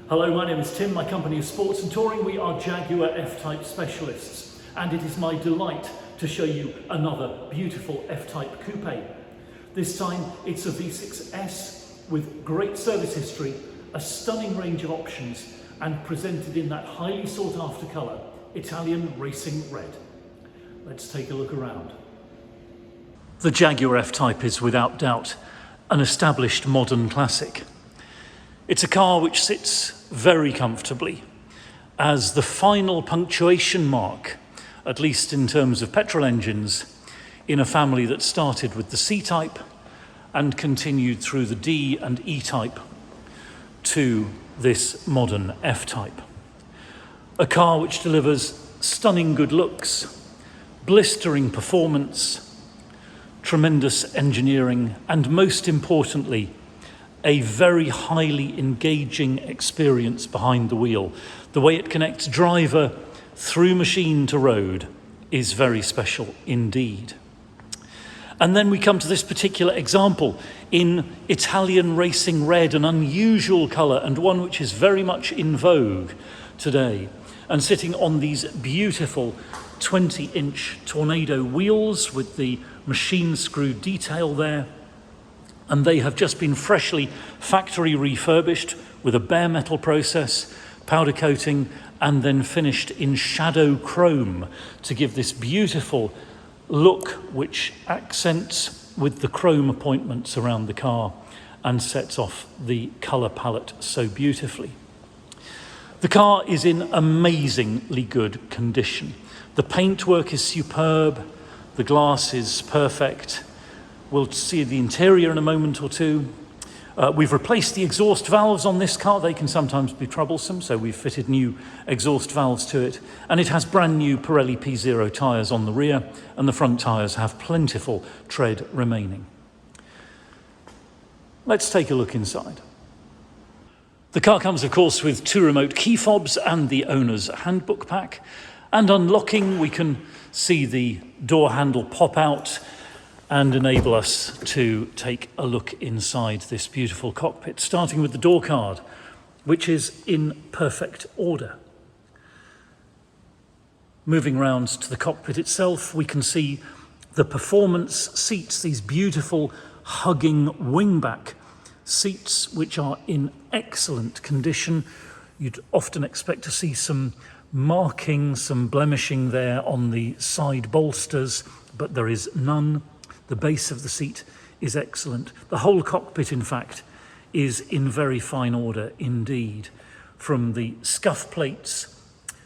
Hello, my name is Tim. My company is Sports and Touring. We are Jaguar F-Type specialists, and it is my delight to show you another beautiful F-Type coupe. This time it's a V6S with great service history, a stunning range of options, and presented in that highly sought after colour, Italian racing red. Let's take a look around. The Jaguar F-Type is without doubt an established modern classic. It's a car which sits very comfortably as the final punctuation mark, at least in terms of petrol engines, in a family that started with the C-Type and continued through the D and E-Type to this modern F-Type. A car which delivers stunning good looks, blistering performance, tremendous engineering, and most importantly, a very highly engaging experience behind the wheel. The way it connects driver through machine to road is very special indeed. And then we come to this particular example in Italian racing red, an unusual colour and one which is very much in vogue today. And sitting on these beautiful 20-inch Tornado wheels with the machine screw detail there. And they have just been freshly factory refurbished with a bare metal process, powder coating, and then finished in shadow chrome to give this beautiful look which accents with the chrome appointments around the car and sets off the colour palette so beautifully. The car is in amazingly good condition. The paintwork is superb, the glass is perfect. We'll see the interior in a moment or two. We've replaced the exhaust valves on this car. They can sometimes be troublesome, so we've fitted new exhaust valves to it. And it has brand new Pirelli P0 tyres on the rear, and the front tyres have plentiful tread remaining. Let's take a look inside. The car comes, of course, with 2 remote key fobs and the owner's handbook pack. And unlocking, we can see the door handle pop out and enable us to take a look inside this beautiful cockpit, starting with the door card, which is in perfect order. Moving round to the cockpit itself, we can see the performance seats, these beautiful hugging wingback seats, which are in excellent condition. You'd often expect to see some marking, some blemishing there on the side bolsters, but there is none. The base of the seat is excellent. The whole cockpit, in fact, is in very fine order indeed, from the scuff plates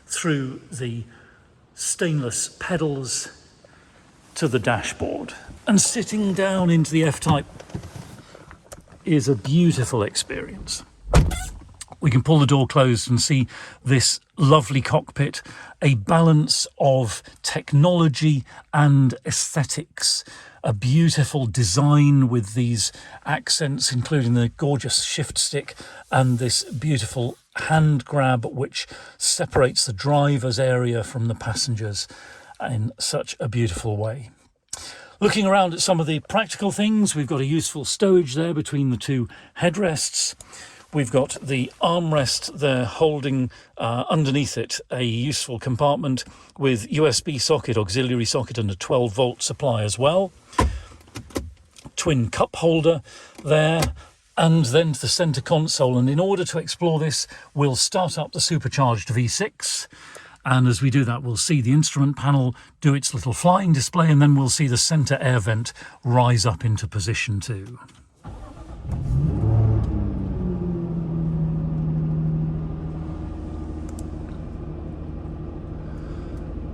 through the stainless pedals to the dashboard. And sitting down into the F-Type is a beautiful experience. We can pull the door closed and see this lovely cockpit, a balance of technology and aesthetics, a beautiful design with these accents, including the gorgeous shift stick and this beautiful hand grab which separates the driver's area from the passengers in such a beautiful way. Looking around at some of the practical things, we've got a useful stowage there between the 2 headrests. We've got the armrest there holding underneath it a useful compartment with USB socket, auxiliary socket, and a 12-volt supply as well. Twin cup holder there, and then to the centre console. And in order to explore this, we'll start up the supercharged V6. And as we do that, we'll see the instrument panel do its little flying display, and then we'll see the centre air vent rise up into position too.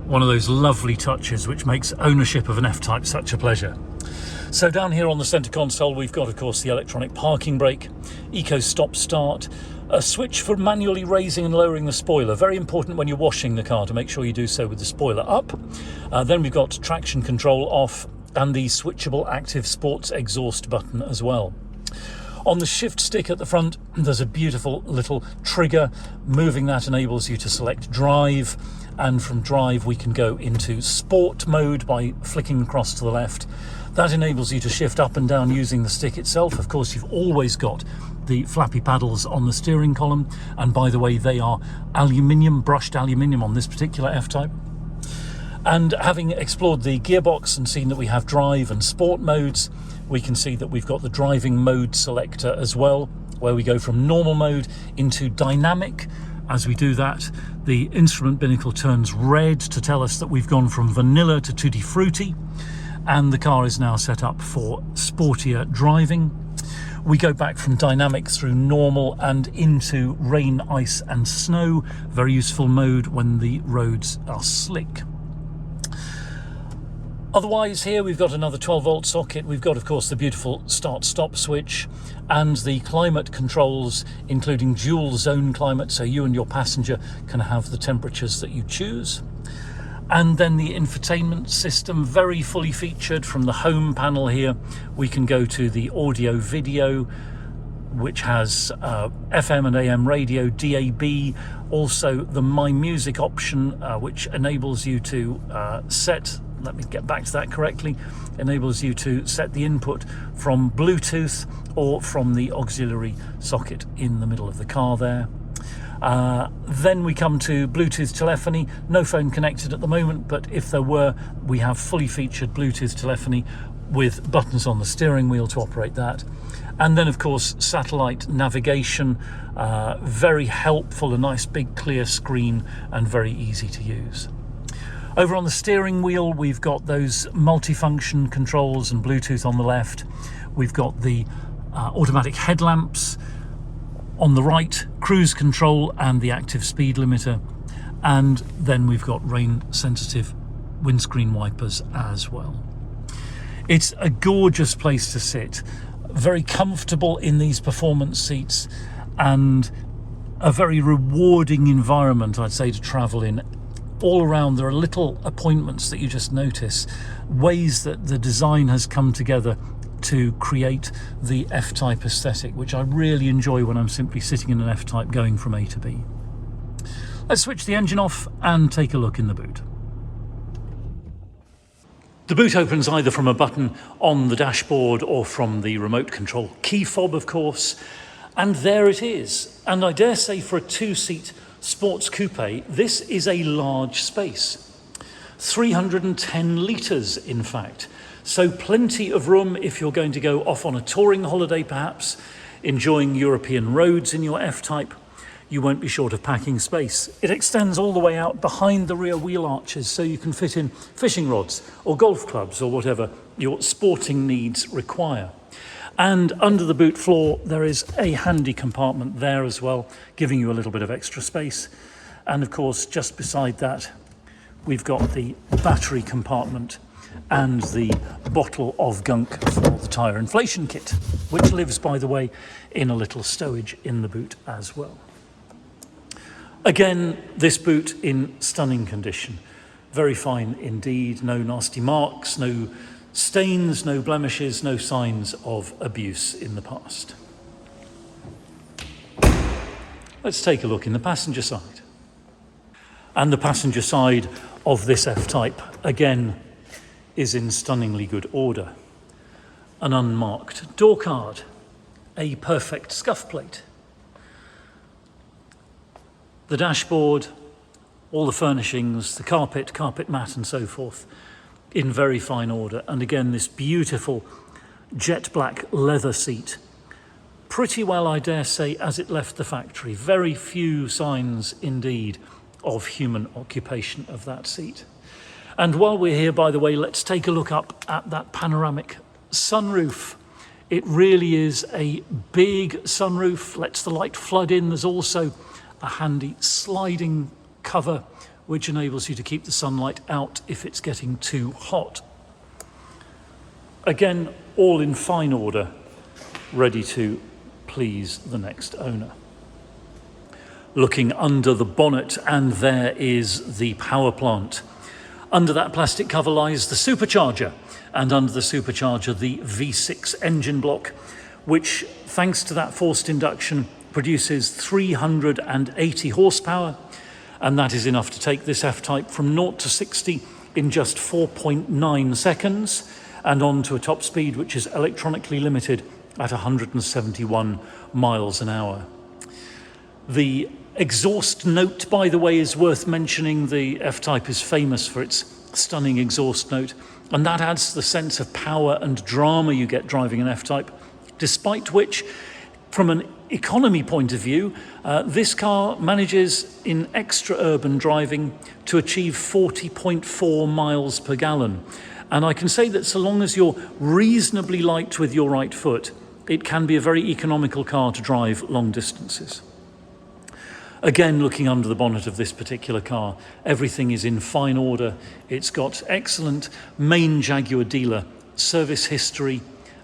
One of those lovely touches which makes ownership of an F-Type such a pleasure. So down here on the centre console, we've got, of course, the electronic parking brake, eco stop start, a switch for manually raising and lowering the spoiler. Very important when you're washing the car to make sure you do so with the spoiler up. Then we've got traction control off and the switchable active sports exhaust button as well. On the shift stick at the front, there's a beautiful little trigger. Moving that enables you to select drive, and from drive we can go into sport mode by flicking across to the left. That enables you to shift up and down using the stick itself. Of course, you've always got the flappy paddles on the steering column, and by the way, they are aluminium, brushed aluminium on this particular F-Type. And having explored the gearbox and seen that we have drive and sport modes, we can see that we've got the driving mode selector as well, where we go from normal mode into dynamic. As we do that, the instrument binnacle turns red to tell us that we've gone from vanilla to tutti frutti, and the car is now set up for sportier driving. We go back from dynamic through normal and into rain, ice and snow, very useful mode when the roads are slick. Otherwise, here we've got another 12-volt socket. We've got, of course, the beautiful start-stop switch and the climate controls, including dual zone climate, so you and your passenger can have the temperatures that you choose. And then the infotainment system, very fully featured. From the home panel here, we can go to the audio video, which has FM and AM radio, DAB, also the My Music option, which enables you to set, let me get back to that correctly, enables you to set the input from Bluetooth or from the auxiliary socket in the middle of the car there. Then we come to Bluetooth telephony. No phone connected at the moment, but if there were, we have fully featured Bluetooth telephony with buttons on the steering wheel to operate that. And then, of course, satellite navigation, very helpful, a nice big clear screen and very easy to use. Over on the steering wheel, we've got those multifunction controls and Bluetooth on the left. We've got the automatic headlamps. On the right, cruise control and the active speed limiter. And then we've got rain-sensitive windscreen wipers as well. It's a gorgeous place to sit. Very comfortable in these performance seats and a very rewarding environment, I'd say, to travel in. All around there are little appointments that you just notice, ways that the design has come together to create the F-Type aesthetic, which I really enjoy when I'm simply sitting in an F-Type going from A to B. Let's switch the engine off and take a look in the boot. The boot opens either from a button on the dashboard or from the remote control key fob, of course, and there it is. And I dare say for a two-seat sports coupe, this is a large space. 310 litres, in fact. So plenty of room if you're going to go off on a touring holiday, perhaps, enjoying European roads in your F-Type. You won't be short of packing space. It extends all the way out behind the rear wheel arches, so you can fit in fishing rods or golf clubs or whatever your sporting needs require. And under the boot floor, there is a handy compartment there as well, giving you a little bit of extra space. And of course, just beside that, we've got the battery compartment and the bottle of gunk for the tyre inflation kit, which lives, by the way, in a little stowage in the boot as well. Again, this boot in stunning condition. Very fine indeed, no nasty marks, no stains, no blemishes, no signs of abuse in the past. Let's take a look in the passenger side. And the passenger side of this F-Type, again, is in stunningly good order. An unmarked door card, a perfect scuff plate. The dashboard, all the furnishings, the carpet mat and so forth, in very fine order. And again, this beautiful jet black leather seat, pretty well, I dare say, as it left the factory. Very few signs indeed of human occupation of that seat. And while we're here, by the way, let's take a look up at that panoramic sunroof. It really is a big sunroof, lets the light flood in. There's also a handy sliding cover which enables you to keep the sunlight out if it's getting too hot. Again, all in fine order, ready to please the next owner. Looking under the bonnet, and there is the power plant. Under that plastic cover lies the supercharger, and under the supercharger the V6 engine block, which, thanks to that forced induction, produces 380 horsepower, and that is enough to take this F-Type from 0 to 60 in just 4.9 seconds, and on to a top speed which is electronically limited at 171 miles an hour. The exhaust note, by the way, is worth mentioning. The F-Type is famous for its stunning exhaust note, and that adds to the sense of power and drama you get driving an F-Type, despite which, from an economy point of view, this car manages in extra urban driving to achieve 40.4 miles per gallon. And I can say that so long as you're reasonably light with your right foot, it can be a very economical car to drive long distances. Again, looking under the bonnet of this particular car, everything is in fine order. It's got excellent main Jaguar dealer service history,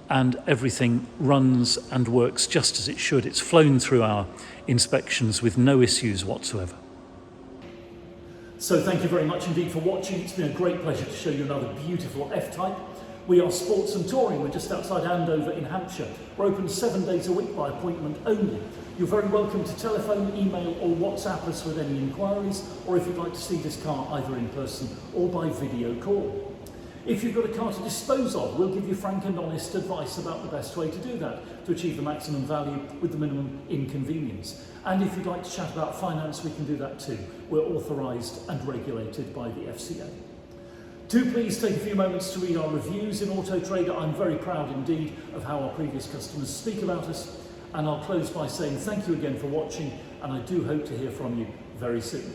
and everything runs and works just as it should. It's flown through our inspections with no issues whatsoever. So thank you very much indeed for watching. It's been a great pleasure to show you another beautiful F-Type. We are Sports and Touring. We're just outside Andover in Hampshire. We're open 7 days a week by appointment only. You're very welcome to telephone, email or WhatsApp us with any inquiries, or if you'd like to see this car either in person or by video call. If you've got a car to dispose of, we'll give you frank and honest advice about the best way to do that, to achieve the maximum value with the minimum inconvenience. And if you'd like to chat about finance, we can do that too. We're authorised and regulated by the FCA. Do please take a few moments to read our reviews in Auto Trader. I'm very proud indeed of how our previous customers speak about us. And I'll close by saying thank you again for watching, and I do hope to hear from you very soon.